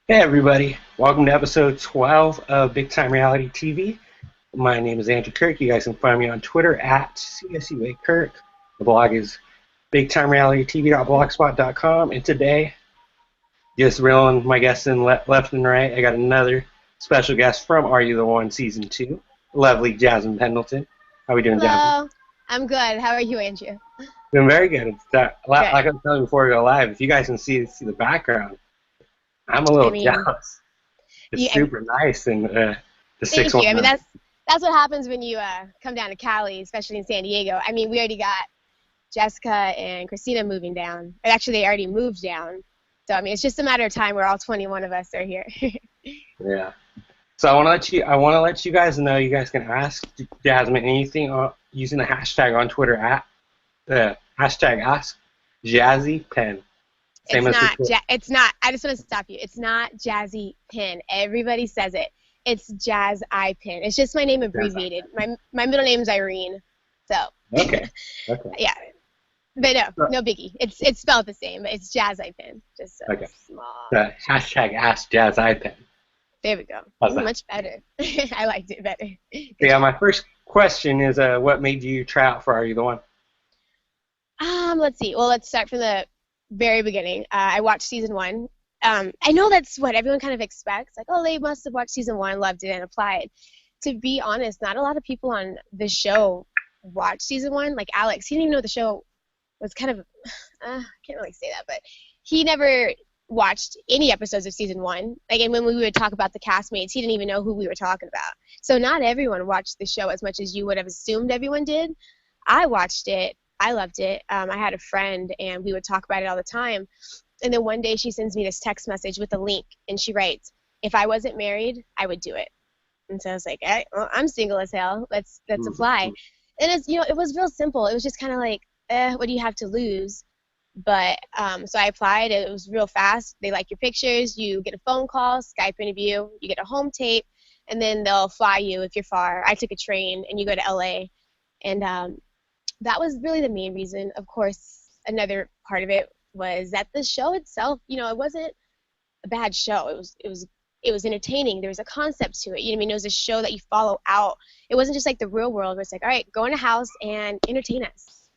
Hey everybody, welcome to episode 12 of Big Time Reality TV. My name is Andrew Kirk. You guys can find me on Twitter at CSUA The blog is bigtimerealitytv.blogspot.com. And today, just reeling my guests in left and right, I got another special guest from Are You the One Season 2, lovely Jasmine Pendleton. How are we doing, Jasmine? Hello. I'm good. How are you, Andrew? Doing very good. It's like Good. I was telling you before we go live, if you guys can see the background, I'm a I little mean, jealous. It's you, super nice and the thank you. I mean, 619. that's what happens when you come down to Cali, especially in San Diego. I mean, we already got Jessica and Christina moving down. And actually, they already moved down. So I mean, it's just a matter of time where all 21 of us are here. Yeah. So I want to let you guys know. You guys can ask Jasmine anything using the hashtag on Twitter at the hashtag Ask Jazzy Pen. Same It's as the not. Twitter. It's not. I just want to stop you. It's not Jazzy Pin. Everybody says it. It's Jazz I Pin. It's just my name abbreviated. My middle name's Irene. So Okay. Okay. yeah. But no, So- no biggie. It's spelled the same. It's Jazz I Pin. Just Okay. small. The hashtag Ask Jazz I Pen. There we go. How's Ooh, that? much better. I liked it better. Yeah. My first question is, what made you try out for Are You the One? Let's see. Well, let's start from the very beginning. I watched season one. I know that's what everyone kind of expects. Like, oh, they must have watched season one, loved it, and applied. To be honest, not a lot of people on the show watched season one. Like Alex, he didn't even know the show was kind of. I can't really say that, but he never watched any episodes of season one. Like, and when we would talk about the castmates, he didn't even know who we were talking about. So not everyone watched the show as much as you would have assumed everyone did. I watched it. I loved it. I had a friend, and we would talk about it all the time. And then one day she sends me this text message with a link, and she writes, "If I wasn't married, I would do it." And so I was like, hey, well, I'm single as hell. Let's apply. And it was real simple. It was just kind of like, what do you have to lose? But so I applied. It was real fast. They like your pictures. You get a phone call, Skype interview. You get a home tape, and then they'll fly you if you're far. I took a train, and you go to LA. And that was really the main reason. Of course, another part of it was that the show itself, it wasn't a bad show. It was entertaining. There was a concept to it. You know what I mean? It was a show that you follow out. It wasn't just like the real world where it's like, all right, go in a house and entertain us.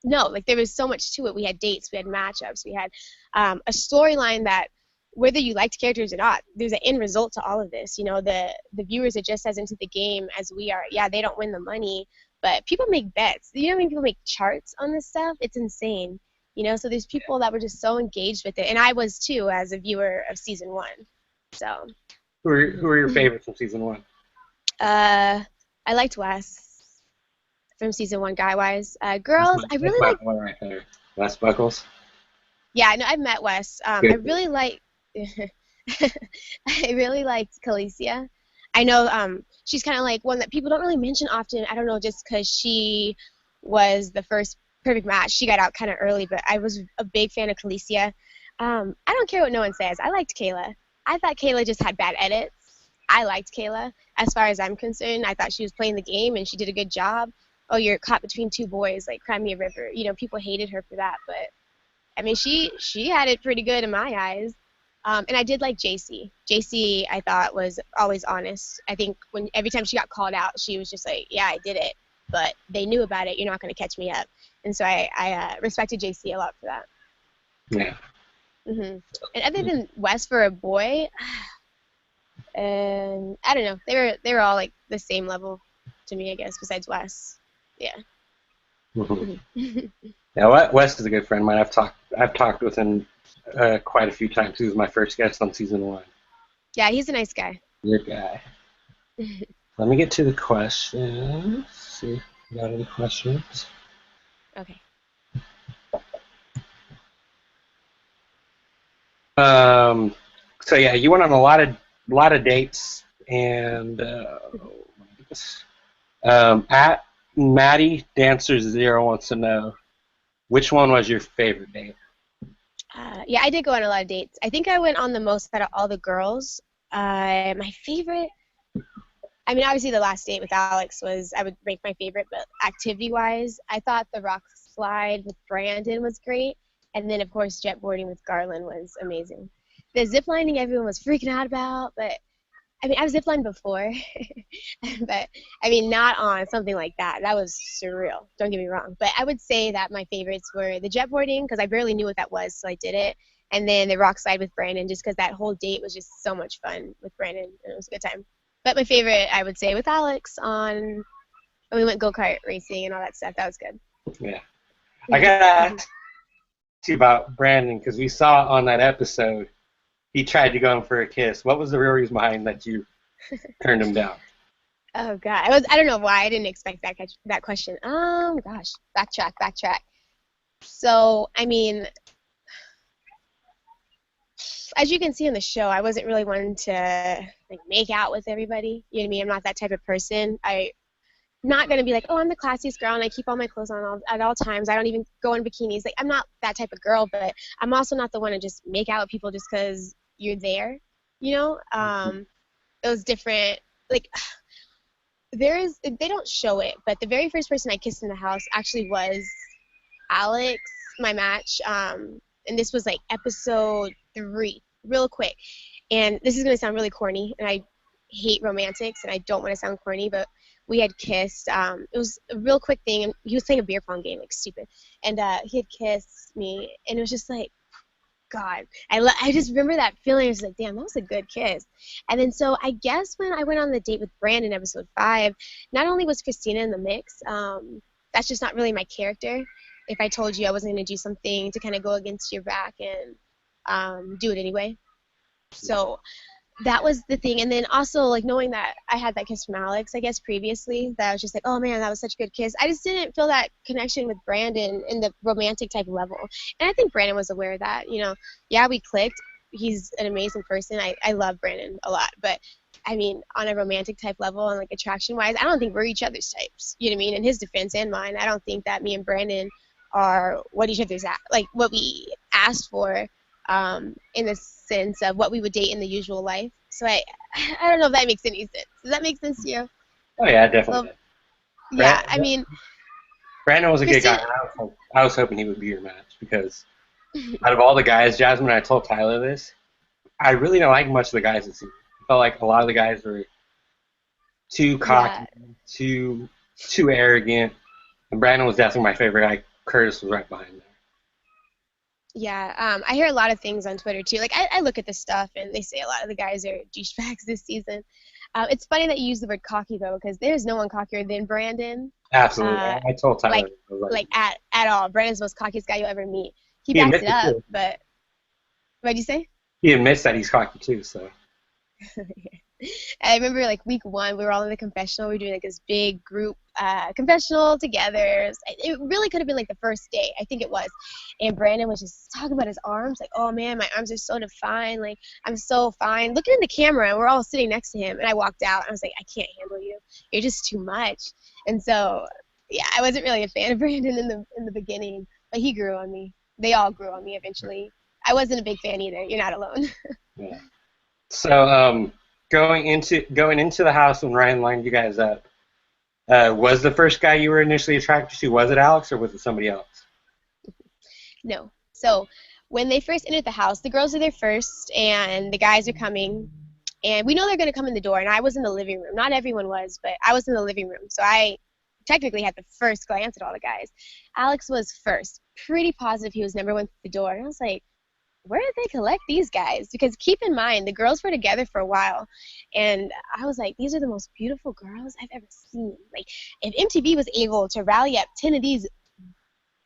No, like there was so much to it. We had dates, we had matchups, we had a storyline that whether you liked characters or not, there's an end result to all of this. The viewers are just as into the game as we are. Yeah, they don't win the money, but people make bets. You know how many people make charts on this stuff? It's insane. So there's people that were just so engaged with it, and I was too as a viewer of season one. So, Who are your favorites from season one? I liked Wes from season one, guy-wise. Girls, I really That's like. my one right there. Wes Buckles. Yeah, I know I've met Wes. I Good. really like. I really liked Calicia. I know she's kind of like one that people don't really mention often. I don't know, just because she was the first perfect match. She got out kind of early, but I was a big fan of Calicia. I don't care what no one says. I liked Kayla. I thought Kayla just had bad edits. I liked Kayla. As far as I'm concerned, I thought she was playing the game and she did a good job. Oh, you're caught between two boys, like Cry Me a River. People hated her for that, but I mean, she had it pretty good in my eyes. And I did like JC. JC, I thought, was always honest. I think every time she got called out, she was just like, yeah, I did it. But they knew about it. You're not going to catch me up. And so I respected JC a lot for that. Yeah. And other than Wes for a boy, and I don't know. They were all like the same level to me, I guess, besides Wes. Yeah. Yeah, Wes is a good friend of mine. I've talked with him quite a few times. He was my first guest on season one. Yeah, he's a nice guy. Good guy. Let me get to the questions. See if you got any questions. Okay. So yeah, you went on a lot of dates, and at Maddie Dancer Zero wants to know which one was your favorite date. Yeah, I did go on a lot of dates. I think I went on the most out of all the girls. My favorite, I mean, obviously the last date with Alex I would rank my favorite, but activity-wise, I thought the rock slide with Brandon was great. And then, of course, jetboarding with Garland was amazing. The zip lining everyone was freaking out about, but I mean, I've ziplined before, but I mean, not on something like that. That was surreal. Don't get me wrong. But I would say that my favorites were the jetboarding because I barely knew what that was, so I did it. And then the rock slide with Brandon, just because that whole date was just so much fun with Brandon, and it was a good time. But my favorite, I would say, with Alex on when we went go-kart racing and all that stuff. That was good. Yeah. I gotta ask you about Brandon because we saw on that episode he tried to go in for a kiss. What was the real reason behind that you turned him down? Oh God, I don't know why I didn't expect that question. Gosh, backtrack. So I mean, as you can see in the show, I wasn't really one to like make out with everybody. You know what I mean? I'm not that type of person. I'm not gonna be like, oh, I'm the classiest girl and I keep all my clothes on at all times. I don't even go in bikinis. Like I'm not that type of girl, but I'm also not the one to just make out with people just because you're there. You know? It was different. Like they don't show it, but the very first person I kissed in the house actually was Alex, my match. And this was like episode 3, real quick. And this is gonna sound really corny, and I hate romantics, and I don't want to sound corny, but we had kissed. It was a real quick thing, and he was playing a beer pong game, like stupid. And he had kissed me, and it was just like, God, I just remember that feeling. I was like, damn, that was a good kiss. And then so I guess when I went on the date with Brandon, episode 5, not only was Christina in the mix, that's just not really my character. If I told you I wasn't going to do something to kind of go against your back and do it anyway. So that was the thing. And then also, like, knowing that I had that kiss from Alex, I guess, previously, that I was just like, oh, man, that was such a good kiss. I just didn't feel that connection with Brandon in the romantic type level. And I think Brandon was aware of that. You know, yeah, we clicked. He's an amazing person. I love Brandon a lot. But, I mean, on a romantic type level and, like, attraction-wise, I don't think we're each other's types. You know what I mean? In his defense and mine, I don't think that me and Brandon are what each other's at, like, what we asked for. In the sense of what we would date in the usual life. So I don't know if that makes any sense. Does that make sense to you? Oh yeah, definitely. Well, yeah, I mean, Brandon was a good guy. I was hoping he would be your match because out of all the guys, Jasmine, I told Tyler this, I really don't like much of the guys this season. I felt like a lot of the guys were too cocky, too arrogant, and Brandon was definitely my favorite guy. Curtis was right behind him. Yeah, I hear a lot of things on Twitter too. Like I look at this stuff and they say a lot of the guys are douchebags this season. It's funny that you use the word cocky though, because there's no one cockier than Brandon. Absolutely, I told Tyler. Like at all. Brandon's the most cockiest guy you'll ever meet. He He backs it up, too. but what'd you say? He admits that he's cocky too. So. I remember like week 1, we were all in the confessional. We were doing like this big group confessional together. It really could have been like the first day. I think it was. And Brandon was just talking about his arms. Like, oh man, my arms are so defined. Like, I'm so fine. Looking in the camera, and we're all sitting next to him. And I walked out. And I was like, I can't handle you. You're just too much. And so, yeah, I wasn't really a fan of Brandon in the beginning. But he grew on me. They all grew on me eventually. I wasn't a big fan either. You're not alone. Yeah. So, going into the house when Ryan lined you guys up, was the first guy you were initially attracted to, was it Alex or was it somebody else? No. So when they first entered the house, the girls are there first and the guys are coming. And we know they're going to come in the door. And I was in the living room. Not everyone was, but I was in the living room. So I technically had the first glance at all the guys. Alex was first. Pretty positive he was number 1 through the door. And I was like, where did they collect these guys? Because keep in mind, the girls were together for a while. And I was like, these are the most beautiful girls I've ever seen. Like, if MTV was able to rally up 10 of these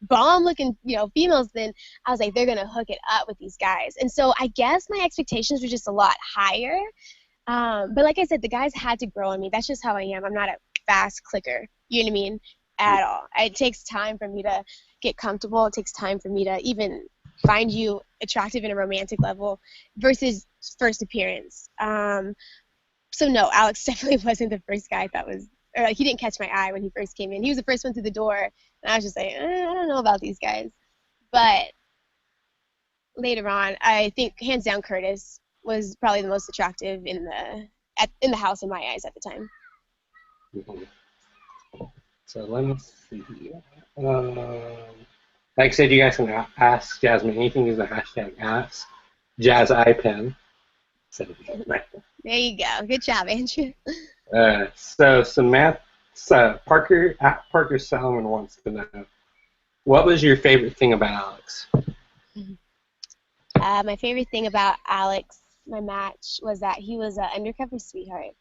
bomb-looking, females, then I was like, they're going to hook it up with these guys. And so I guess my expectations were just a lot higher. But like I said, the guys had to grow on me. That's just how I am. I'm not a fast clicker. You know what I mean? At all. It takes time for me to get comfortable. It takes time for me to even find you attractive in a romantic level versus first appearance. So no, Alex definitely wasn't the first guy I thought was, or like he didn't catch my eye when he first came in. He was the first one through the door, and I was just like, I don't know about these guys. But later on, I think hands down Curtis was probably the most attractive in the house in my eyes at the time. Mm-hmm. So let me see. Like I said, you guys can ask Jasmine anything using the hashtag ask Jazz I Pen. There you go. Good job, Andrew. So Samantha Parker at Parker Salmon wants to know, what was your favorite thing about Alex? My favorite thing about Alex, my match, was that he was an undercover sweetheart.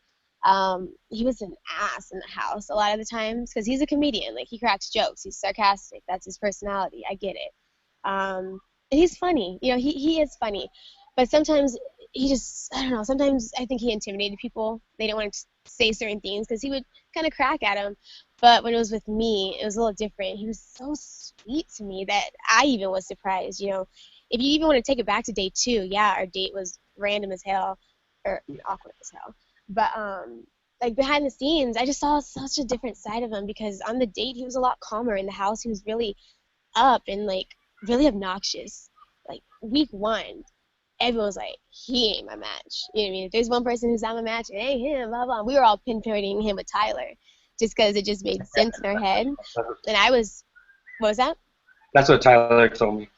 He was an ass in the house a lot of the times because he's a comedian. Like, he cracks jokes. He's sarcastic. That's his personality. I get it. And he's funny. You know, he is funny. But sometimes he just, I don't know, sometimes I think he intimidated people. They didn't want to say certain things because he would kind of crack at them. But when it was with me, it was a little different. He was so sweet to me that I even was surprised, you know. If you even want to take it back to day 2, yeah, our date was random as hell, or awkward as hell. But like, behind the scenes, I just saw such a different side of him because on the date he was a lot calmer. In the house he was really up and like really obnoxious. Like, week 1, everyone was like, he ain't my match. You know what I mean? If there's one person who's not my match, it ain't him, blah, blah. We were all pinpointing him with Tyler just because it just made sense in our head. And I was, what was that? That's what Tyler told me.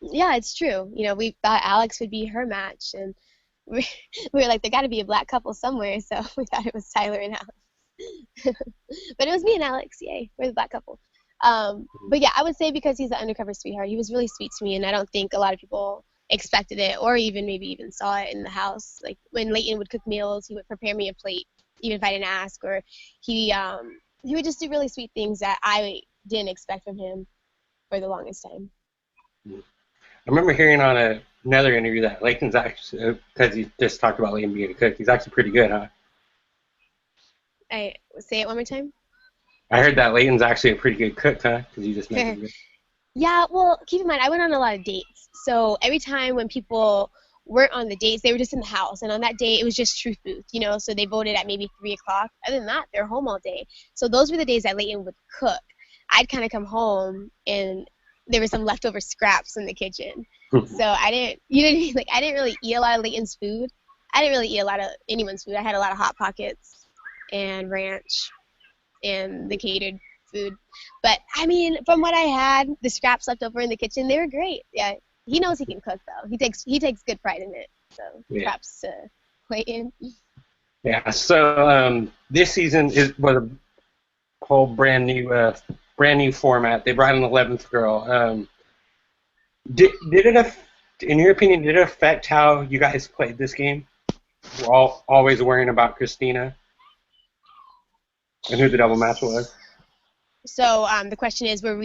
Yeah, it's true. You know, we thought Alex would be her match, and we were like, there got to be a black couple somewhere, so we thought it was Tyler and Alex. But it was me and Alex. Yay, we're the black couple. But yeah, I would say because he's an undercover sweetheart, he was really sweet to me, and I don't think a lot of people expected it or maybe even saw it in the house. Like, when Leighton would cook meals, he would prepare me a plate, even if I didn't ask, or he would just do really sweet things that I didn't expect from him for the longest time. I remember hearing on another interview that Leighton's actually, because he just talked about Leighton being a cook, he's actually pretty good, huh? I say it one more time. I heard that Leighton's actually a pretty good cook, huh? Because you just mentioned it. Yeah, well, keep in mind, I went on a lot of dates. So every time when people weren't on the dates, they were just in the house. And on that day, it was just Truth Booth, you know, so they voted at maybe 3 o'clock. Other than that, they're home all day. So those were the days that Leighton would cook. I'd kind of come home, and there were some leftover scraps in the kitchen. So I didn't, you know what I mean? Like, I didn't really eat a lot of Leighton's food. I didn't really eat a lot of anyone's food. I had a lot of Hot Pockets and ranch and the catered food. But, I mean, from what I had, the scraps left over in the kitchen, they were great. Yeah, he knows he can cook, though. He takes good pride in it. So props to Leighton. Yeah, so this season was a whole brand new format. They brought an 11th girl. Did it, in your opinion, did it affect how you guys played this game? We're all always worrying about Christina and who the double match was. So the question is, did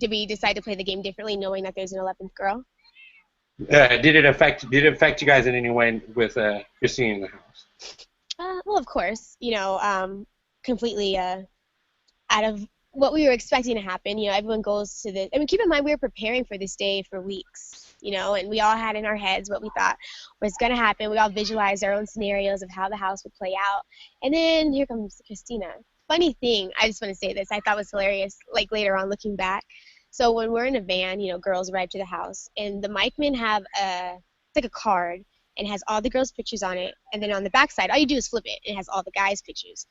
we decide to play the game differently, knowing that there's an 11th girl? Did it affect you guys in any way with Christina in the house? Well, of course, you know, completely out of what we were expecting to happen. You know, everyone goes to the. I mean, keep in mind, we were preparing for this day for weeks. You know, and we all had in our heads what we thought was going to happen. We all visualized our own scenarios of how the house would play out. And then here comes Christina. Funny thing, I just want to say this, I thought was hilarious, like later on looking back. So when we're in a van, you know, girls arrive to the house, and the mic men have it's like a card, and it has all the girls' pictures on it. And then on the back side, all you do is flip it. It has all the guys' pictures.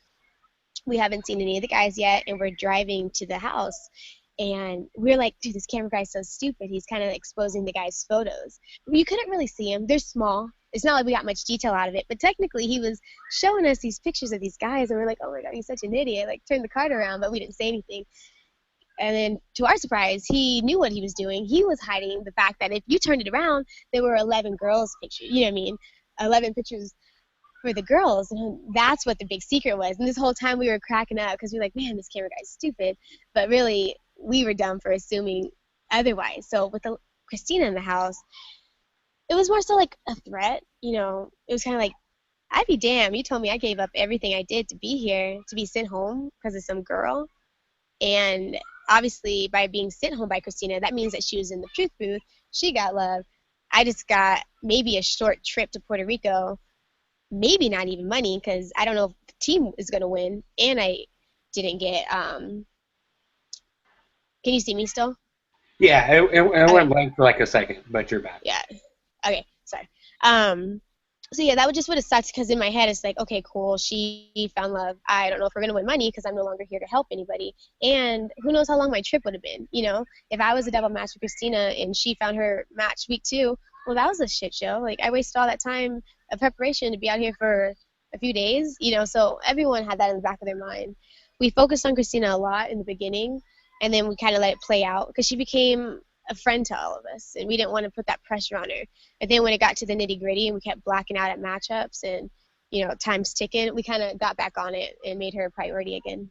We haven't seen any of the guys yet, and we're driving to the house. And we're like, dude, this camera guy's so stupid. He's kind of exposing the guy's photos. You couldn't really see them. They're small. It's not like we got much detail out of it. But technically, he was showing us these pictures of these guys, and we're like, oh, my God, he's such an idiot. Like, turn the card around, but we didn't say anything. And then, to our surprise, he knew what he was doing. He was hiding the fact that if you turned it around, there were 11 girls' pictures. You know what I mean? 11 pictures for the girls, and that's what the big secret was. And this whole time we were cracking up because we were like, man, this camera guy's stupid. But really, we were dumb for assuming otherwise. So with Christina in the house, it was more so like a threat. You know, it was kind of like, I'd be damned. You told me I gave up everything I did to be here, to be sent home because of some girl. And obviously, by being sent home by Christina, that means that she was in the Truth Booth. She got love. I just got maybe a short trip to Puerto Rico, maybe not even money, because I don't know if the team is going to win. And I didn't get Can you see me still? Yeah, it went blank for like a second, but you're back. Yeah. Okay, sorry. So yeah, that would have sucked because in my head it's like, okay, cool, she found love. I don't know if we're gonna win money because I'm no longer here to help anybody, and who knows how long my trip would have been. You know, if I was a double match with Christina and she found her match week 2, well, that was a shit show. Like, I wasted all that time of preparation to be out here for a few days, so everyone had that in the back of their mind. We focused on Christina a lot in the beginning, and then we kind of let it play out because she became a friend to all of us, and we didn't want to put that pressure on her. And then when it got to the nitty-gritty and we kept blacking out at matchups and, time's ticking, we kind of got back on it and made her a priority again.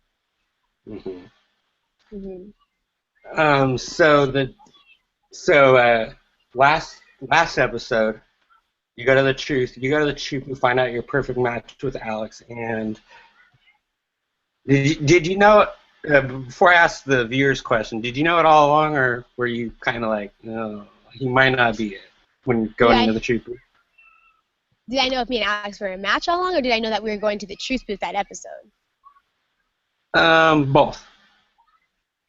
Mm-hmm. Mm-hmm. Last episode, you go to the truth. You find out your perfect match with Alex. And did you know? Before I ask the viewers question, did you know it all along, or were you kind of like, no, he might not be it when going into the truth booth? Did I know if me and Alex were in a match all along, or did I know that we were going to the truth booth that episode? Both.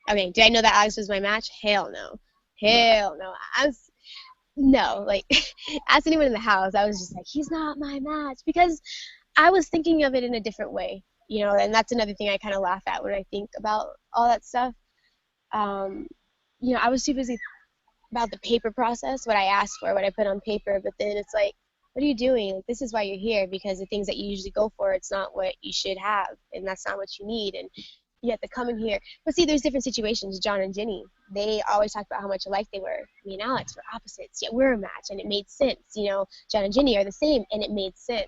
Okay, did I know that Alex was my match? Hell no. Hell no. No, like, ask anyone in the house, I was just like, he's not my match, because I was thinking of it in a different way, and that's another thing I kind of laugh at when I think about all that stuff. I was too busy about the paper process, what I asked for, what I put on paper, but then it's like, what are you doing? Like, this is why you're here, because the things that you usually go for, it's not what you should have, and that's not what you need, and you have to come in here. But see, there's different situations. John and Ginny, they always talk about how much alike they were. Me and Alex were opposites, yet we're a match, and it made sense. John and Ginny are the same, and it made sense.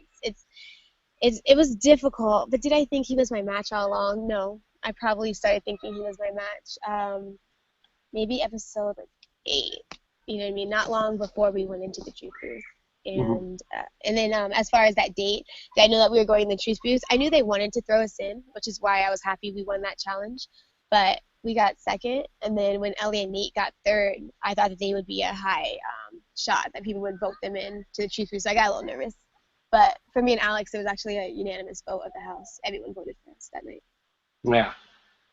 It was difficult, but did I think he was my match all along? No. I probably started thinking he was my match maybe episode 8, you know what I mean? Not long before we went into the truth booth. And then as far as that date, I know that we were going to the truth booth. I knew they wanted to throw us in, which is why I was happy we won that challenge. But we got second, and then when Ellie and Nate got third, I thought that they would be a high shot, that people would vote them in to the truth booth, so I got a little nervous. But for me and Alex, it was actually a unanimous vote of the house. Everyone voted for us that night. Yeah.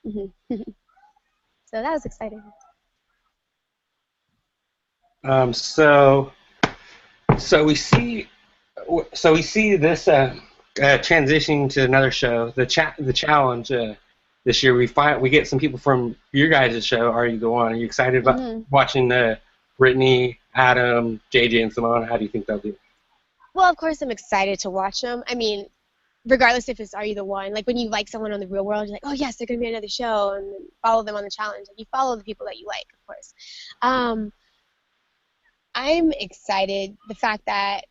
So that was exciting. So we see this transitioning to another show, the challenge. This year we get some people from your guys' show. Are You the One? Are you excited about watching Brittany, Adam, JJ, and Simone? How do you think they'll do? Well, of course I'm excited to watch them. I mean, regardless if it's Are You the One, like when you like someone on the Real World, you're like, oh yes, they're gonna be on another show, and then follow them on the challenge. Like, you follow the people that you like, of course. I'm excited. The fact that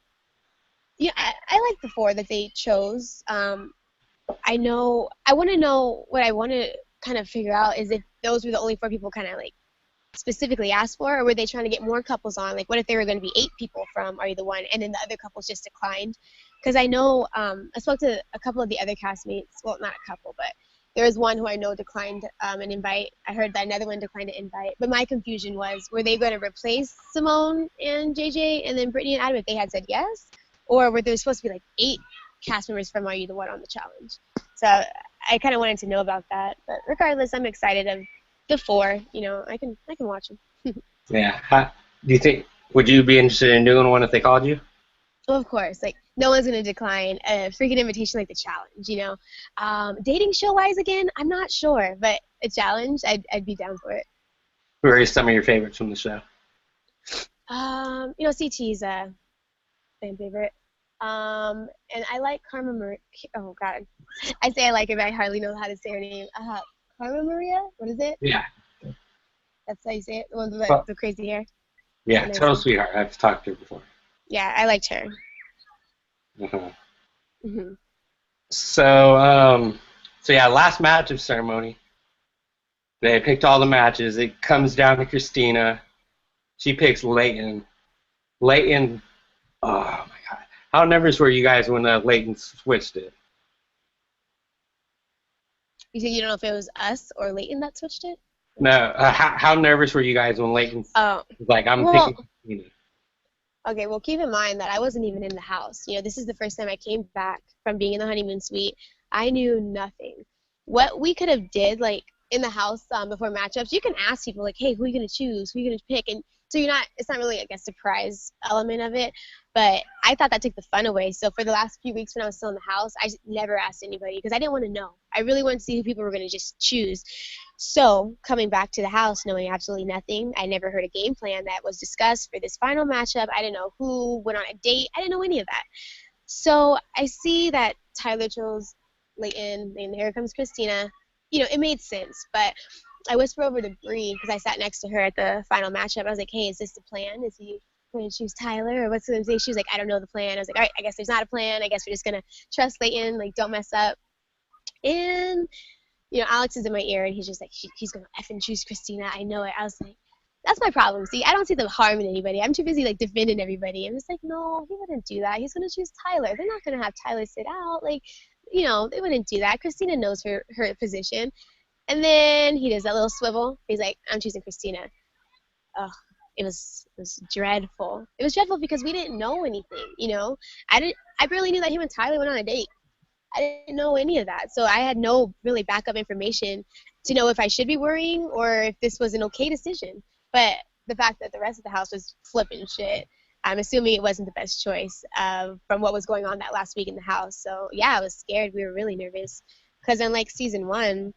I like the 4 that they chose. I want to know what I want to kind of figure out is if those were the only 4 people kind of like specifically asked for, or were they trying to get more couples on? Like, what if there were going to be 8 people from Are You the One, and then the other couples just declined? Because I know I spoke to a couple of the other castmates. Well, not a couple, but there was one who I know declined an invite. I heard that another one declined an invite. But my confusion was, were they going to replace Simone and JJ and then Brittany and Adam if they had said yes? Or were there supposed to be like 8 cast members from Are You the One on the challenge? So I kind of wanted to know about that. But regardless, I'm excited of the 4. I can watch them. Yeah. Do you think, would you be interested in doing one if they called you? Well, of course. Like, no one's going to decline a freaking invitation like the challenge, Dating show-wise, again, I'm not sure. But a challenge, I'd be down for it. Who are some of your favorites from the show? CT's a fan favorite. And I like Karma Maria. Oh, God. I say I like her, but I hardly know how to say her name. Karma Maria? What is it? Yeah. That's how you say it? The one with the crazy hair? Yeah, total sweetheart. I've talked to her before. Yeah, I liked her. So yeah, last match of ceremony. They picked all the matches. It comes down to Christina. She picks Leighton. Leighton, oh my God. How nervous were you guys when Leighton switched it? You said you don't know if it was us or Leighton that switched it? No. How nervous were you guys when Leighton was like, I'm picking Christina? Okay, well, keep in mind that I wasn't even in the house. This is the first time I came back from being in the honeymoon suite. I knew nothing. What we could have did, like, in the house before matchups, you can ask people, like, hey, who are you going to choose? Who are you going to pick? And so it's not really, like, a surprise element of it. But I thought that took the fun away. So for the last few weeks when I was still in the house, I just never asked anybody because I didn't want to know. I really wanted to see who people were going to just choose. So coming back to the house, knowing absolutely nothing, I never heard a game plan that was discussed for this final matchup. I didn't know who went on a date. I didn't know any of that. So I see that Tyler chose Leighton, and here comes Christina. It made sense, but I whisper over to Bree because I sat next to her at the final matchup. I was like, hey, is this the plan? Is he going to choose Tyler or what's going to say? She was like, I don't know the plan. I was like, all right, I guess there's not a plan. I guess we're just going to trust Leighton, like, don't mess up. And, Alex is in my ear, and he's just like, he's going to effing choose Christina. I know it. I was like, that's my problem. See, I don't see them harming anybody. I'm too busy, like, defending everybody. I'm just like, no, he wouldn't do that. He's going to choose Tyler. They're not going to have Tyler sit out. Like, they wouldn't do that. Christina knows her position. And then he does that little swivel. He's like, I'm choosing Christina. Oh, it was dreadful. It was dreadful because we didn't know anything, I barely knew that him and Tyler went on a date. I didn't know any of that. So I had no really backup information to know if I should be worrying or if this was an okay decision. But the fact that the rest of the house was flipping shit, I'm assuming it wasn't the best choice from what was going on that last week in the house. So, yeah, I was scared. We were really nervous because unlike season 1,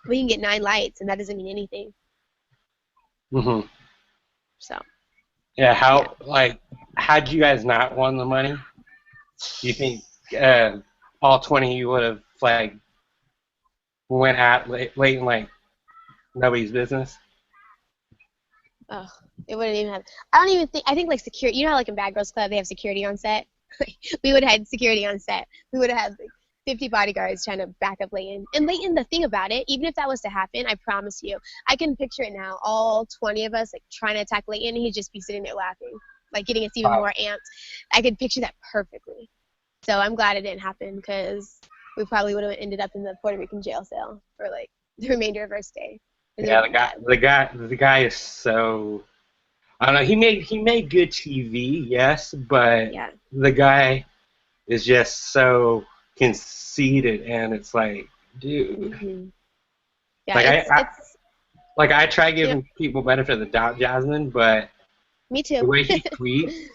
we can get 9 lights, and that doesn't mean anything. Mm-hmm. So. Yeah, how'd you guys not won the money? Do you think all 20 of you would have, like, went at Leighton like nobody's business? Oh, it wouldn't even have. I think, like, security, how, like, in Bad Girls Club, they have security on set? We would have had security on set. We would have had, like, 50 bodyguards trying to back up Leighton. And Leighton, the thing about it, even if that was to happen, I promise you, I can picture it now, all 20 of us, like, trying to attack Leighton, and he'd just be sitting there laughing, like, getting us even more amped. I could picture that perfectly. So I'm glad it didn't happen because we probably would have ended up in the Puerto Rican jail cell for, like, the remainder of our stay. Yeah, the guy is so, I don't know, he made good TV, yes, but yeah. The guy is just so conceited, and it's like, dude. Mm-hmm. Yeah, I try giving people benefit of the doubt, Jasmine, but me too. The way he tweets,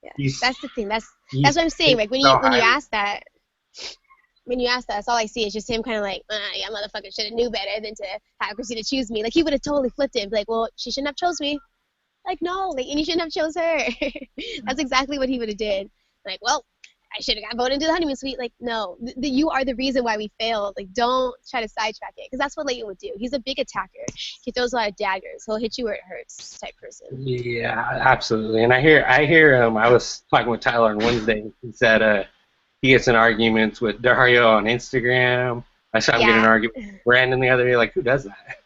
yeah, that's the thing. That's what I'm saying. Like when you ask that. When you ask that, that's all I see is just him kind of like, yeah, motherfucker should have knew better than to have Christina choose me. Like, he would have totally flipped it and be like, well, she shouldn't have chose me. Like, no, like, and you shouldn't have chose her. That's exactly what he would have did. Like, well, I should have got voted into the honeymoon suite. Like, no, you are the reason why we failed. Like, don't try to sidetrack it, because that's what Leighton would do. He's a big attacker. He throws a lot of daggers. He'll hit you where it hurts type person. Yeah, absolutely. And I hear I was talking with Tyler on Wednesday. He said he gets in arguments with Dario on Instagram. I saw him get in an argument with Brandon the other day. Like, who does that?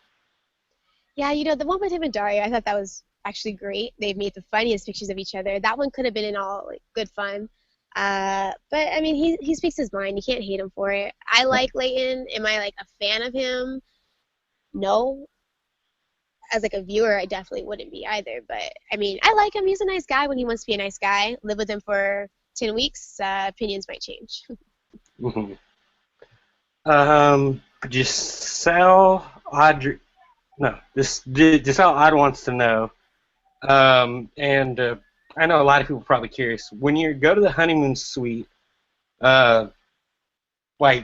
Yeah, the one with him and Dario, I thought that was actually great. They made the funniest pictures of each other. That one could have been in all, like, good fun. But, I mean, he speaks his mind. You can't hate him for it. I like Leighton. Am I, like, a fan of him? No. As, like, a viewer, I definitely wouldn't be either. But, I mean, I like him. He's a nice guy when he wants to be a nice guy. Live with him for 10 weeks, opinions might change. Mm-hmm. Giselle Odd wants to know, and I know a lot of people are probably curious. When you go to the honeymoon suite, like,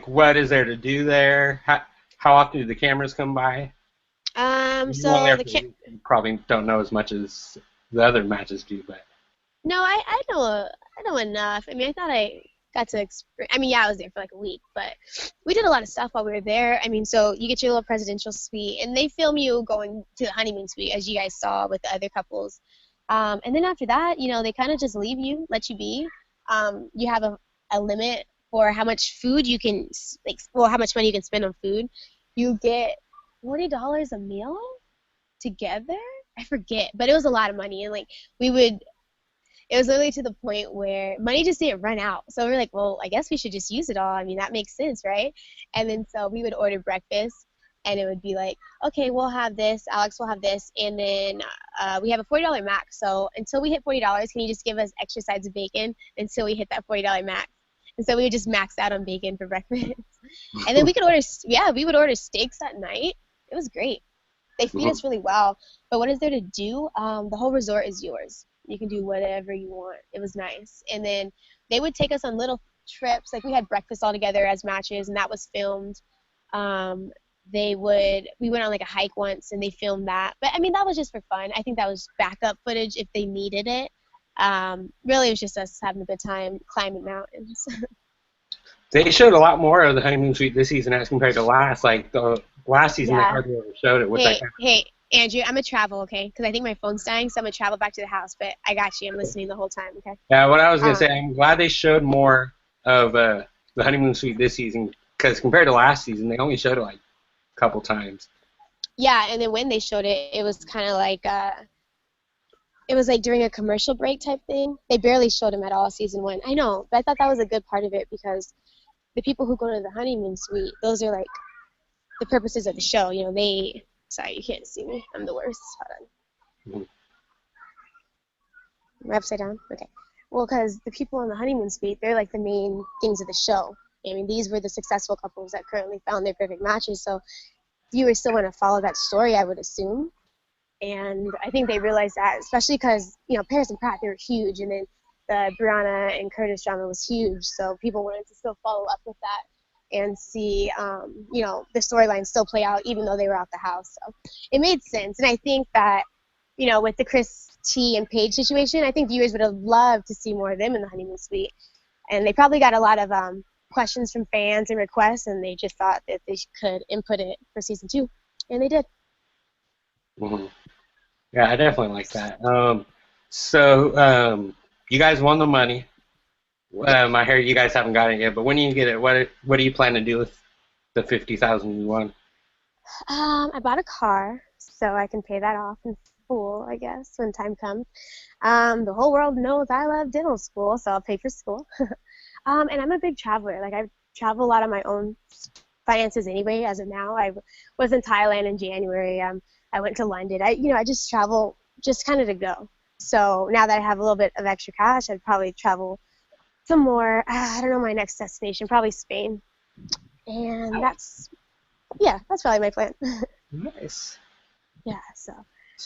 what is there to do there? How often do the cameras come by? You probably don't know as much as the other matches do, but. No, I know enough. I mean, I thought I got to experience. I mean, yeah, I was there for like a week, but we did a lot of stuff while we were there. I mean, so you get your little presidential suite, and they film you going to the honeymoon suite, as you guys saw with the other couples. And then after that, they kind of just leave you, let you be. You have a limit for how much food you can, how much money you can spend on food. You get $40 a meal together. I forget, but it was a lot of money, and it was literally to the point where money just didn't run out. So we were like, well, I guess we should just use it all. I mean, that makes sense, right? And then so we would order breakfast, and it would be like, okay, we'll have this, Alex will have this, and then we have a $40 max. So until we hit $40, can you just give us extra sides of bacon until we hit that $40 max? And so we would just max out on bacon for breakfast. And then we would order steaks at night. It was great. They feed us really well. But what is there to do? The whole resort is yours. You can do whatever you want. It was nice. And then they would take us on little trips. Like we had breakfast all together as matches, and that was filmed. We went on like a hike once, and they filmed that. But I mean, that was just for fun. I think that was backup footage if they needed it. Really, it was just us having a good time climbing mountains. They showed a lot more of the honeymoon suite this season as compared to last. Like the last season, they Yeah. hardly ever showed it. Which Hey, Andrew, I'm gonna travel, okay? Because I think my phone's dying, so I'm gonna travel back to the house. But I got you. I'm listening the whole time, okay? Yeah, what I was gonna say, I'm glad they showed more of the honeymoon suite this season because compared to last season, they only showed it like a couple times. Yeah, and then when they showed it, it was kind of like it was like during a commercial break type thing. They barely showed him at all season 1. I know, but I thought that was a good part of it because the people who go to the honeymoon suite, those are like the purposes of the show. You know, sorry, you can't see me. I'm the worst. Hold on. Am I upside down? Okay. Well, because the people in the honeymoon suite, they're like the main things of the show. I mean, these were the successful couples that currently found their perfect matches. So viewers still want to follow that story, I would assume. And I think they realized that, especially because, Paris and Pratt, they were huge. And then the Brianna and Curtis drama was huge. So people wanted to still follow up with that and see, the storyline still play out even though they were out the house. So it made sense. And I think that, with the Chris T and Paige situation, I think viewers would have loved to see more of them in the honeymoon suite. And they probably got a lot of questions from fans and requests, and they just thought that they could input it for season 2. And they did. Mm-hmm. Yeah, I definitely like that. So you guys won the money. I heard you guys haven't got it yet, but when do you get it? What do you plan to do with the $50,000 you won? I bought a car so I can pay that off in full, I guess, when time comes. The whole world knows I love dental school, so I'll pay for school. And I'm a big traveler. Like, I travel a lot on my own finances anyway. As of now, I was in Thailand in January. I went to London. I just travel just kind of to go. So now that I have a little bit of extra cash, I'd probably travel some more. I don't know my next destination, probably Spain. And that's probably my plan. Nice. Yeah, so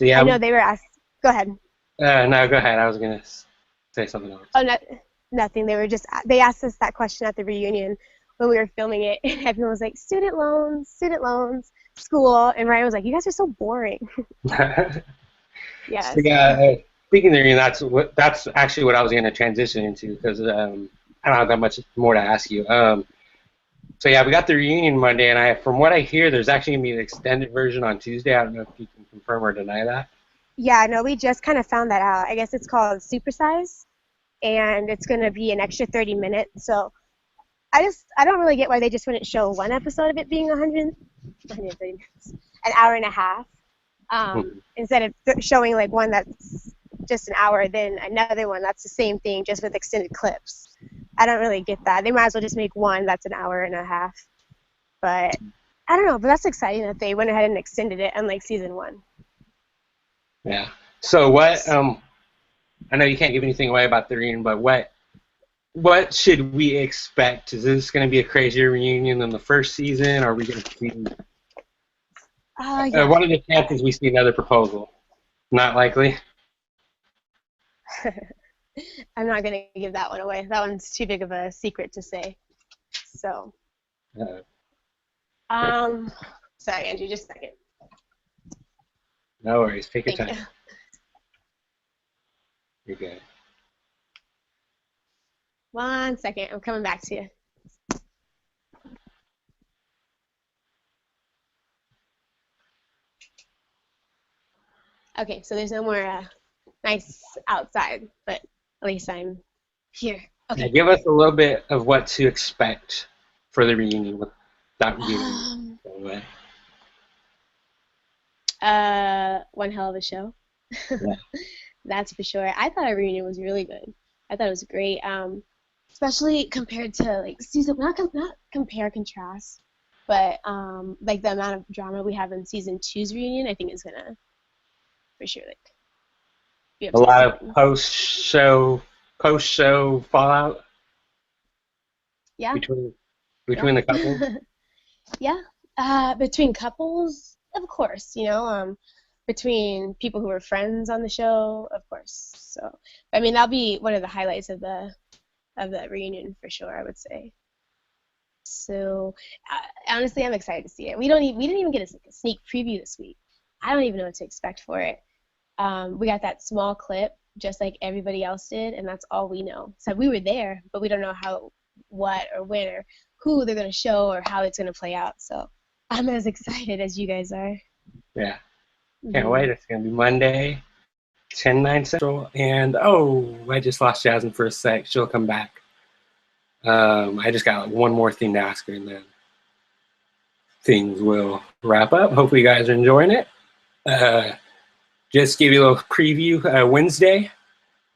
yeah, I know they were asked. Go ahead. No, go ahead. I was gonna say something else. Oh, nothing. They asked us that question at the reunion when we were filming it, and everyone was like, student loans, school, and Ryan was like, you guys are so boring. Yeah. So, speaking of the reunion, that's actually what I was gonna transition into because I don't have that much more to ask you. So yeah, we got the reunion Monday, and from what I hear, there's actually gonna be an extended version on Tuesday. I don't know if you can confirm or deny that. Yeah, no, we just kind of found that out. I guess it's called Supersize, and it's gonna be an extra 30 minutes. So I don't really get why they just wouldn't show one episode of it being 130 minutes, an hour and a half, instead of showing like one that's just an hour, then another one that's the same thing just with extended clips. I don't really get that. They might as well just make one that's an hour and a half. But I don't know. But that's exciting that they went ahead and extended it, unlike season 1. Yeah. So what? I know you can't give anything away about the reunion, but what should we expect? Is this going to be a crazier reunion than the first season? Or are we going to see? Yeah. What are the chances we see another proposal? Not likely. I'm not going to give that one away. That one's too big of a secret to say. So. Sorry, Andrew, just a second. No worries. Take your time. Thank you. You're good. 1 second. I'm coming back to you. Okay, so there's no more nice outside, but at least I'm here. Okay. Now give us a little bit of what to expect for the reunion without giving away. One hell of a show. Yeah. That's for sure. I thought our reunion was really good. I thought it was great, especially compared to like season. Not compare contrast, but like the amount of drama we have in season 2's reunion. I think is gonna for sure like be a lot of post-show fallout. Yeah. Between the couples. Yeah. Between couples, of course. between people who were friends on the show, of course. So, I mean, that'll be one of the highlights of the reunion for sure, I would say. So, honestly, I'm excited to see it. We didn't even get a sneak preview this week. I don't even know what to expect for it. We got that small clip, just like everybody else did, and that's all we know. So we were there, but we don't know how, what, or when, or who they're gonna show, or how it's gonna play out. So I'm as excited as you guys are. Yeah. Can't Hmm. wait. It's gonna be Monday, 10/9 Central. And oh, I just lost Jasmine for a sec. She'll come back. I just got one more thing to ask her, and then things will wrap up. Hopefully, you guys are enjoying it. Uh, just give you a little preview. Wednesday,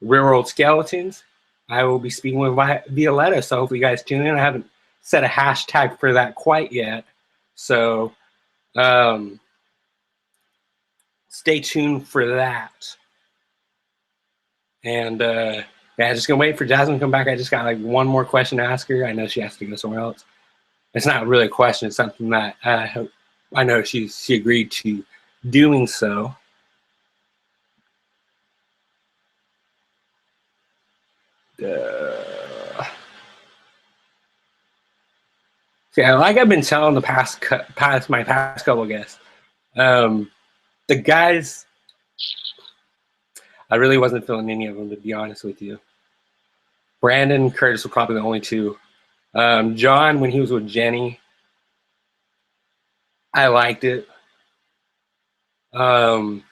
Real World Skeletons. I will be speaking with Violetta, so hopefully, you guys tune in. I haven't set a hashtag for that quite yet, so um, stay tuned for that. And yeah, just gonna wait for Jasmine to come back. I just got like one more question to ask her. I know she has to go somewhere else. It's not really a question. It's something that I know she agreed to doing so. Yeah, like I've been telling the past couple of guests, um, the guys, I really wasn't feeling any of them, to be honest with you. Brandon and Curtis were probably the only two. John, when he was with Jenny, I liked it. Um,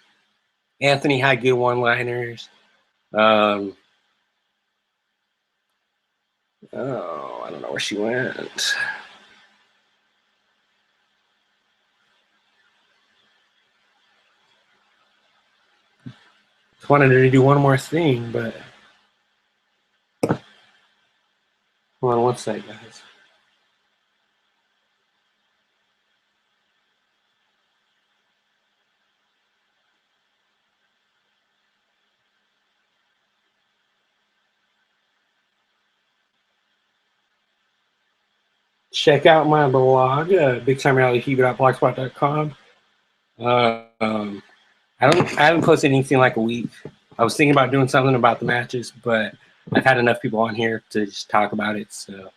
Anthony had good one-liners. Um, oh, I don't know where she went. Just wanted her to do one more thing, but hold on one sec, guys. Check out my blog, bigtimerealitytv.blogspot.com. I haven't posted anything like a week. I was thinking about doing something about the matches, but I've had enough people on here to just talk about it, so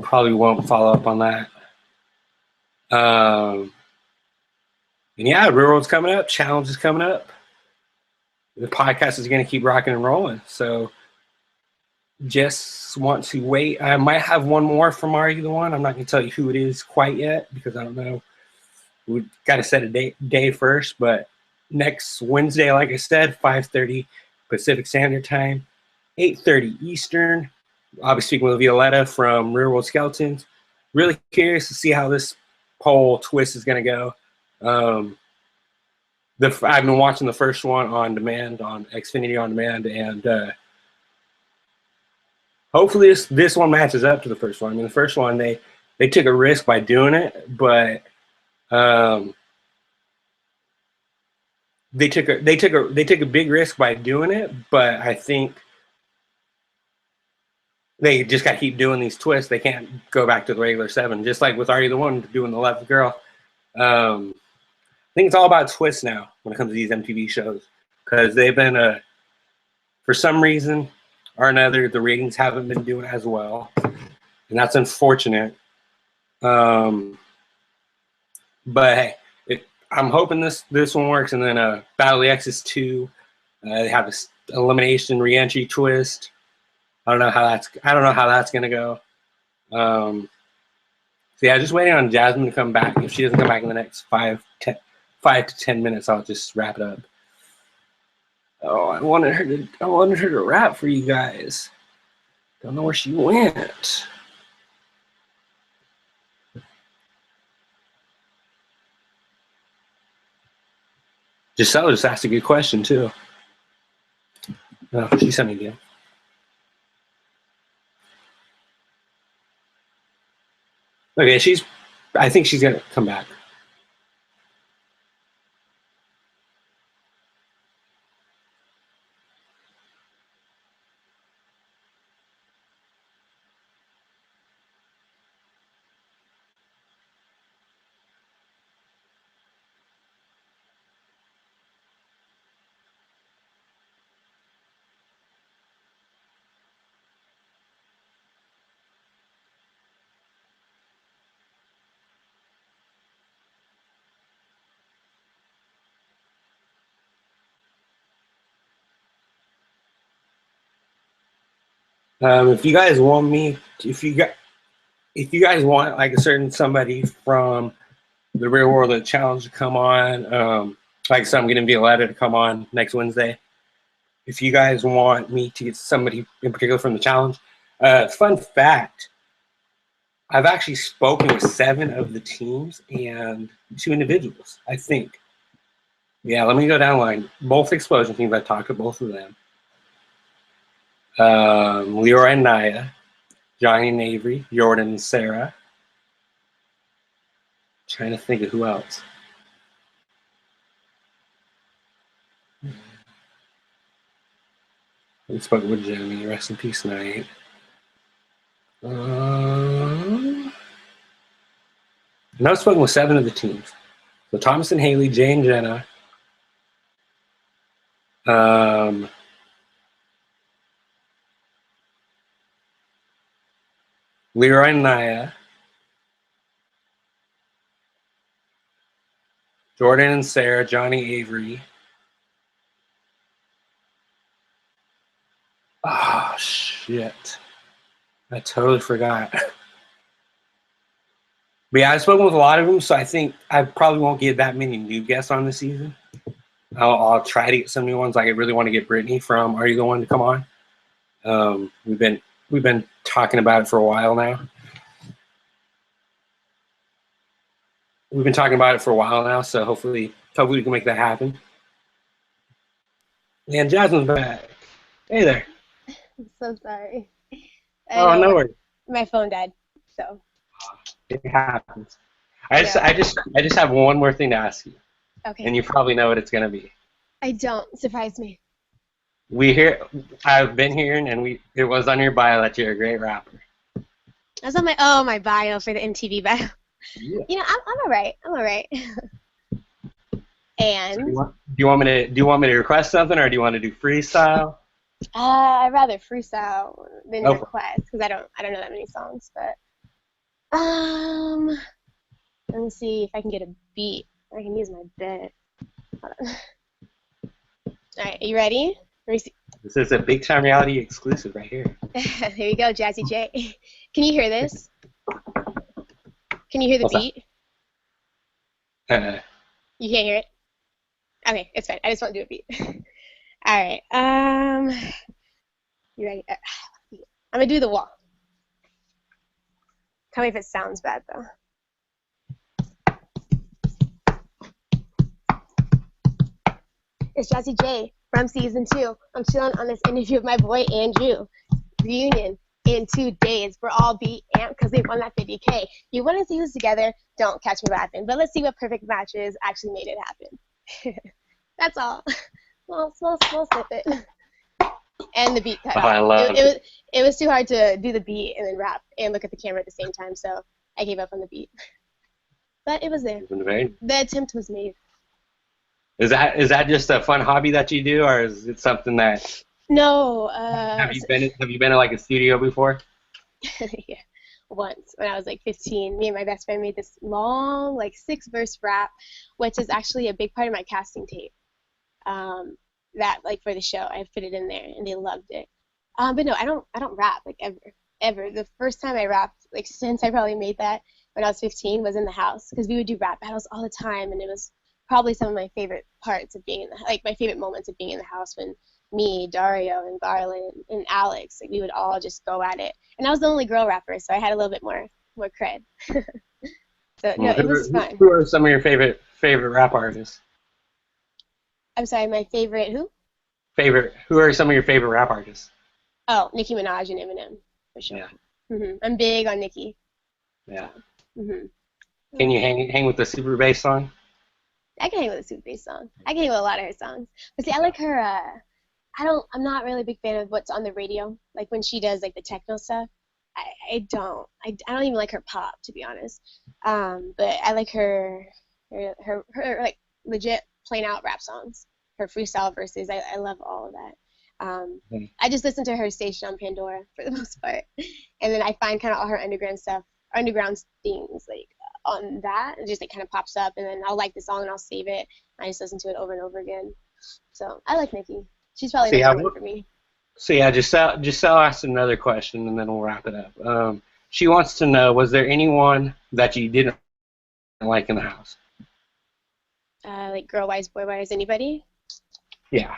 probably won't follow up on that. And yeah, Railroad's coming up, Challenge is coming up. The podcast is going to keep rocking and rolling, so just want to wait. I might have one more from Are You the One? I'm not going to tell you who it is quite yet because I don't know. We got to set a day first, but next Wednesday, like I said, 5:30 Pacific Standard Time, 8:30 Eastern. I'll be speaking with Violetta from Real World Skeletons. Really curious to see how this whole twist is going to go. I've been watching the first one on demand on Xfinity on demand, and hopefully this one matches up to the first one. I mean, the first one they took a risk by doing it, but they took a big risk by doing it. But I think they just got to keep doing these twists. They can't go back to the regular 7, just like with Are You the One doing the 11th girl. I think it's all about twists now when it comes to these MTV shows because they've been for some reason or another the ratings haven't been doing as well, and that's unfortunate. But hey, I'm hoping this one works. And then Battle of the Exes 2, they have this elimination reentry twist. I don't know how that's gonna go. So yeah, just waiting on Jasmine to come back. If she doesn't come back in the next 5 to 10 minutes, I'll just wrap it up. Oh, I wanted her to rap for you guys. Don't know where she went. Giselle just asked a good question too. Oh, she sent me again. Okay, I think she's gonna come back. If you guys want me, if you guys want like a certain somebody from the Real World of the Challenge to come on, like so I'm getting Violetta to come on next Wednesday. If you guys want me to get somebody in particular from the challenge, fun fact, I've actually spoken with 7 of the teams and 2 individuals, I think. Yeah, let me go down the line. Both explosion teams, I talked to both of them. Leroy and Naya, Johnny and Avery, Jordan and Sarah. Trying to think of who else. We spoke with Jimmy. Rest in peace, night. And I've spoken with 7 of the teams. So Thomas and Haley, Jay and Jenna, Leroy and Naya, Jordan and Sarah, Johnny Avery. Oh, shit. I totally forgot. But yeah, I've spoken with a lot of them, so I think I probably won't get that many new guests on this season. I'll try to get some new ones. Like I really want to get Brittany from Are You the One to come on? We've been talking about it for a while now. We've been talking about it for a while now, so hopefully we can make that happen. And Jasmine's back. Hey there. I'm so sorry. Oh, no worries. My phone died, so. It happens. I just have one more thing to ask you. Okay. And you probably know what it's gonna be. I don't. Surprise me. I've been hearing, and it was on your bio that you're a great rapper. That's on my bio for the MTV bio. Yeah. You know, I'm alright. I'm alright. And So do you want me to request something, or do you want to do freestyle? I'd rather freestyle than Okay. request because I don't know that many songs. But let me see if I can get a beat. I can use my bed. Hold on. All right, are you ready? This is a big time reality exclusive right here. Here you go, Jazzy J. Can you hear this? Can you hear the beat? You can't hear it? Okay, it's fine. I just want to do a beat. All right. You ready? I'm gonna do the wall. Tell me if it sounds bad though. It's Jazzy J from season 2. I'm chilling on this interview with my boy Andrew. Reunion in 2 days. We're all beat amped because they won that 50K. You want to see us together? Don't catch me laughing. But let's see what perfect matches actually made it happen. That's all. Small snippet. And the beat cut off. I love it. It was too hard to do the beat and then rap and look at the camera at the same time, so I gave up on the beat. But it was there. The attempt was made. Is that just a fun hobby that you do, or is it something that? No. Have you been in like a studio before? Yeah, once when I was like 15. Me and my best friend made this long, like 6-verse rap, which is actually a big part of my casting tape. That like for the show, I put it in there, and they loved it. But no, I don't rap like ever. The first time I rapped, like since I probably made that when I was 15, was in the house because we would do rap battles all the time, and it was probably some of my favorite parts of being my favorite moments of being in the house when me, Dario, and Garland and Alex, like we would all just go at it. And I was the only girl rapper, so I had a little bit more cred. So no, it was fun. Who are some of your favorite rap artists? I'm sorry, my favorite who? Who are some of your favorite rap artists? Oh, Nicki Minaj and Eminem, for sure. Yeah. I'm big on Nicki. Yeah. So. Can you hang with the Super Bass song? I can hang with a Super Bass song. I can hang with a lot of her songs. But see, I like her. I'm not really a big fan of what's on the radio. Like when she does like the techno stuff, I don't even like her pop, to be honest. But I like her like legit plain out rap songs. Her freestyle verses, I love all of that. I just listen to her station on Pandora for the most part, and then I find kind of all her underground things like on that, it just like kind of pops up, and then I'll like the song and I'll save it. I just listen to it over and over again. So I like Nicki. She's probably the number one for me. So yeah, Giselle asked another question, and then we'll wrap it up. She wants to know: was there anyone that you didn't like in the house? Like girl-wise, boy-wise, anybody? Yeah.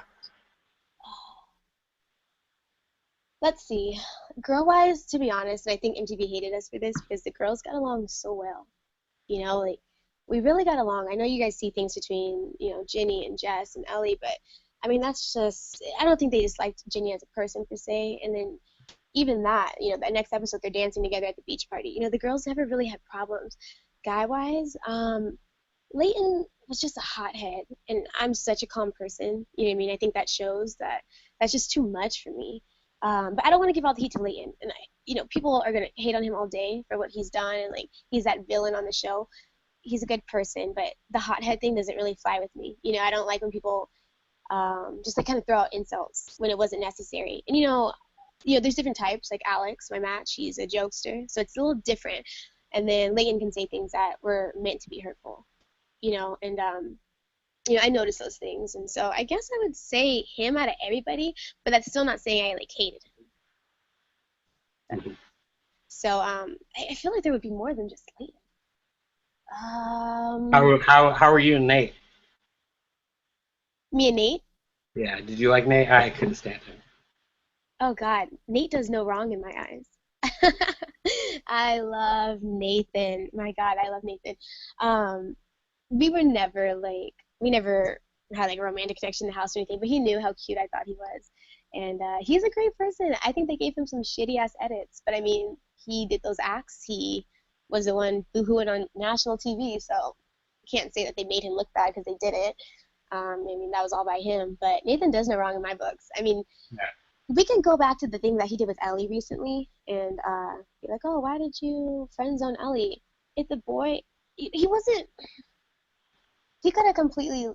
Let's see. Girl-wise, to be honest, and I think MTV hated us for this because the girls got along so well. Like we really got along. I know you guys see things between, Ginny and Jess and Ellie, but I mean that's just I don't think they disliked Ginny as a person per se. And then even that, the next episode they're dancing together at the beach party. The girls never really had problems. Guy-wise, Leighton was just a hothead, and I'm such a calm person. You know what I mean? I think that shows that that's just too much for me. But I don't want to give all the heat to Leighton, and people are gonna hate on him all day for what he's done, and like he's that villain on the show. He's a good person, but the hothead thing doesn't really fly with me. I don't like when people just like kind of throw out insults when it wasn't necessary. And there's different types. Like Alex, my match, he's a jokester, so it's a little different. And then Leighton can say things that were meant to be hurtful. And I noticed those things, and so I guess I would say him out of everybody, but that's still not saying I like hated him. Mhm. So I feel like there would be more than just Leighton. How were you and Nate? Me and Nate? Yeah, did you like Nate? I couldn't stand him. Oh God, Nate does no wrong in my eyes. I love Nathan. My God, I love Nathan. We never had like a romantic connection in the house or anything, but he knew how cute I thought he was. And he's a great person. I think they gave him some shitty ass edits, but I mean, he did those acts. He was the one boo-hooing on national TV, so can't say that they made him look bad because they didn't. I mean, that was all by him. But Nathan does no wrong in my books. I mean, Yeah. we can go back to the thing that he did with Ellie recently and be like, oh, why did you friend zone Ellie? If the boy, he wasn't, he could have completely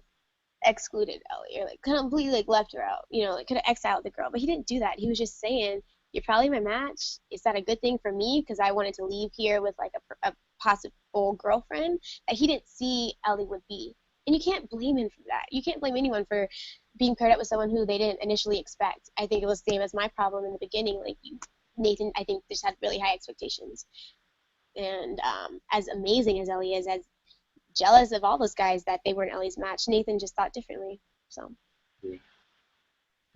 excluded Ellie or like completely like left her out, like could have exiled the girl, but he didn't do that. He was just saying, you're probably my match. Is that a good thing for me? Because I wanted to leave here with like a possible girlfriend that he didn't see Ellie would be. And you can't blame him for that. You can't blame anyone for being paired up with someone who they didn't initially expect. I think it was the same as my problem in the beginning. Like Nathan, I think just had really high expectations. And as amazing as Ellie is, as jealous of all those guys that they weren't Ellie's match, Nathan just thought differently. So.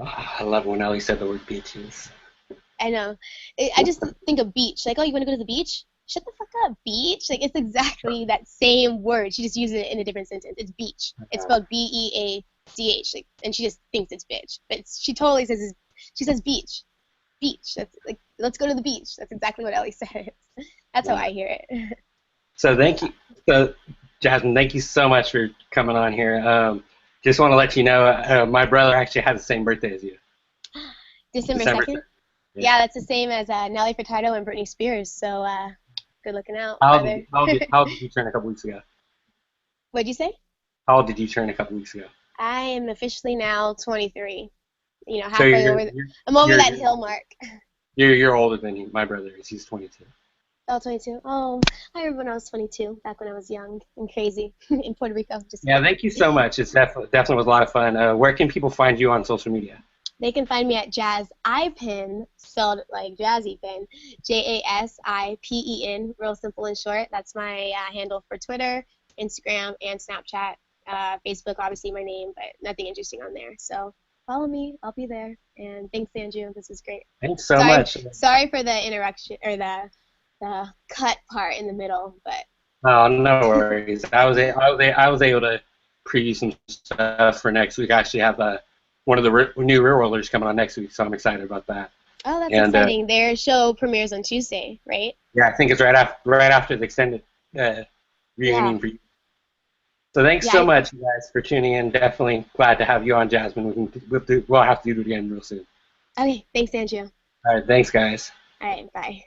Oh, I love when Ellie said the word beaches. I know. I just think of beach. Like, oh, you want to go to the beach? Shut the fuck up, beach. Like, it's exactly that same word. She just uses it in a different sentence. It's beach. It's spelled B-E-A-C-H. Like, and she just thinks it's bitch. But she totally says she says beach. Beach. That's like, let's go to the beach. That's exactly what Ellie says. That's how I hear it. So thank you. So Jasmine, thank you so much for coming on here. Just want to let you know, my brother actually had the same birthday as you. December 2nd? Yeah, that's the same as Nelly Furtado and Britney Spears. So good looking out, brother. How old did you turn a couple weeks ago? What'd you say? How old did you turn a couple weeks ago? I am officially now 23. Halfway over. I'm over that hill mark. You're older than my brother is. He's 22. Oh, 22. Oh, I remember when I was 22, back when I was young and crazy in Puerto Rico. Thank you so much. It's definitely was a lot of fun. Where can people find you on social media? They can find me at JazziPen, spelled like Jazzy Pen, JASIPEN, real simple and short. That's my handle for Twitter, Instagram, and Snapchat. Facebook, obviously my name, but nothing interesting on there. So follow me. I'll be there. And thanks, Andrew. This was great. Thanks so much. Sorry for the interruption or the cut part in the middle, but. Oh, no worries. I was able to preview some stuff for next week. I actually have one of the new Real Worlders coming on next week, so I'm excited about that. Oh, that's exciting. Their show premieres on Tuesday, right? Yeah, I think it's right after the extended reunion for you. So thanks so much, you guys, for tuning in. Definitely glad to have you on, Jasmine. We'll have to do it again real soon. Okay, thanks, Andrew. All right, thanks, guys. All right, bye.